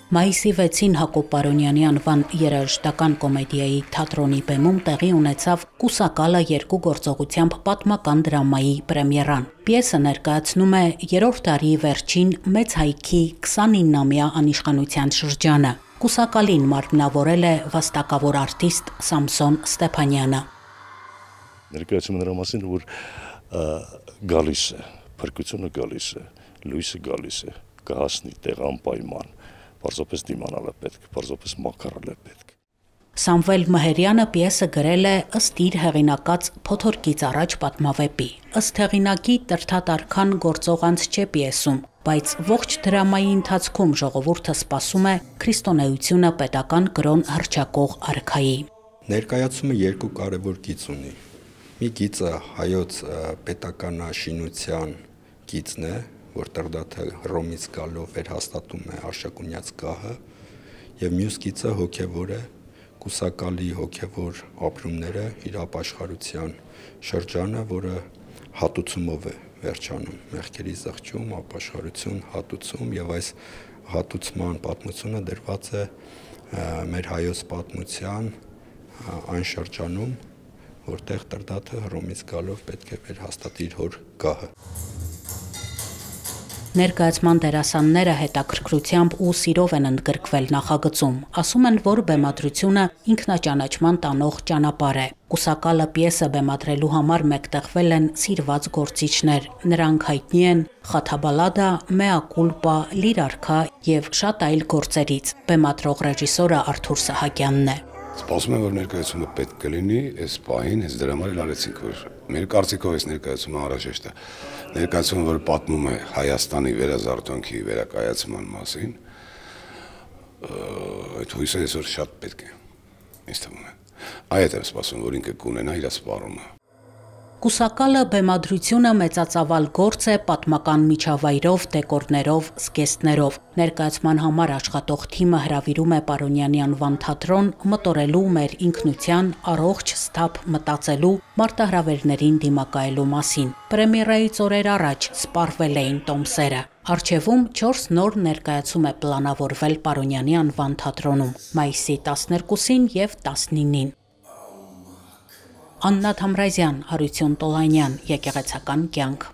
Մայիսի 6-ին Հակոբ Պարոնյանի անվան երաժշտական կոմեդիայի թատրոնի բեմում տեղի ունեցավ «Կուսակալը» երկու գործողությամբ պատմական դրամայի պրեմիերան։ Պիեսը ներկայացնում է 3-րդ դարի վերջին մեծ հայքի 29-ամյա անիշխանության շրջանը։ Կուսակալին մարմնավորել է վաստակավոր արտիստ Սամսոն Ստեփանյանը։ Ներկայացումը նրա մասին, որ գալիս է, փրկությունը գալիս է, լույսը գալիս է, կհասնի տեղ անպայման։ Պարզապես դիմանալ է պետք, պարզապես մաքարել է պետք։ Սամվել Մհերյանը պիեսը գրել է ըստ իր հեղինակած «Փոթորկից առաջ» պատմավեպի։ Ըստ հեղինակի տրթատարքան գործող անց չէ պիեսում, բայց ողջ դրամայի ընթացքում ժողովուրդը սպասում է քրիստոնեությունը պետական կրոն հռչակող արքայի։ Ներկայացումը երկու կարևոր գիծ ունի։ Մի գիծը հայոց պետականաշինության գիծն է, որտեղ դա Հռոմից գալով վերհաստատում է Արշակունյաց գահը, եւ մյուս գիծը հոգեվոր է, կուսակալի հոգեվոր ապրումները, իր ապաշխարության շրջանը, որը հատուցումով է վերջանում, մեղքերի զղջում, ապաշխարություն, հատուցում, եւ այս հատուցման պատմությունը դրված է մեր հայոց պատմության այն շրջանում, որտեղ Տրդատը Հռոմից գալով պետք է վերհաստատի իր հոր գահը։ Ներկայացման դերասանները հետաքրքրությամբ ու սիրով են ընդգրկվել նախագծում։ Ասում են, որ բեմադրությունը ինքնաճանաչման տանող ճանապարհ է։ «Կուսակալը» պիեսը բեմադրելու համար մեկտեղվել են սիրված գործիչներ։ Նրանք հայտնի են «Խաթաբալադա», «Մեա կուլպա», «Լիր արքա» եւ շատ այլ գործերից։ Բեմադրող ռեժիսորը Արթուր Սահակյանն է։ Սպասում եմ, որ ներկայացումը պետք կլինի, այս պահին հենց դրա համար էլ արեցինք, որ մեր կարծիքով այս ներկայացումը անհրաժեշտ է։ Ներկայացումը, որ պատմում է Հայաստանի վերազարթոնքի վերակայացման մասին, այդ հույսը այսօր շատ պետք է, ինձ թվում է։ Այդ եմ սպասում, որ ինքը կունենա իր սպառումը։ «Կուսակալը» բեմադրությունը մեծածավալ գործ է պատմական միջավայրով, դեկորներով, զգեստներով։ Ներկայացման համար աշխատող թիմը հրավիրում է Պարոնյանի անվան թատրոն մտորելու մեր ինքնության, առողջ, սթափ մտածելու, մարտահրավերներին դիմակայելու մասին։ Պրեմիերայից օրեր առաջ սպառվել էին տոմսերը։ Առջևում 4 նոր ներկայացում է պլանավորվել Պարոնյանի անվան թատրոնում՝ մայիսի 12-ին եւ 19-ին։ Աննա Թամրազյան, Հարություն Տոլանյան, Եկեղեցական կյանք։